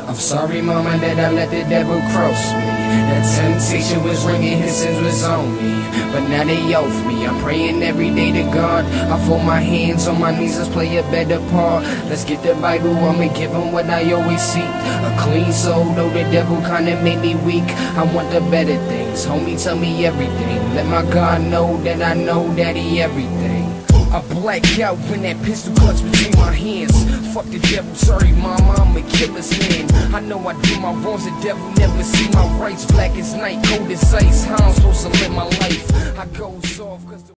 I'm sorry, mama, that I let the devil cross me. That temptation was ringing, his sins was on me. But now they off me, I'm praying every day to God. I fold my hands on my knees, let's play a better part. Let's get the Bible on me, give him what I always seek. A clean soul, though the devil kinda made me weak. I want the better things, homie, tell me everything. Let my God know that he everything. I black out when that pistol clutch between my hands. Fuck the devil, sorry mama, I'm a killer's man. I know I do my wrongs, the devil never see my rights. Black as night, cold as ice, how I'm supposed to live my life? I goes off cause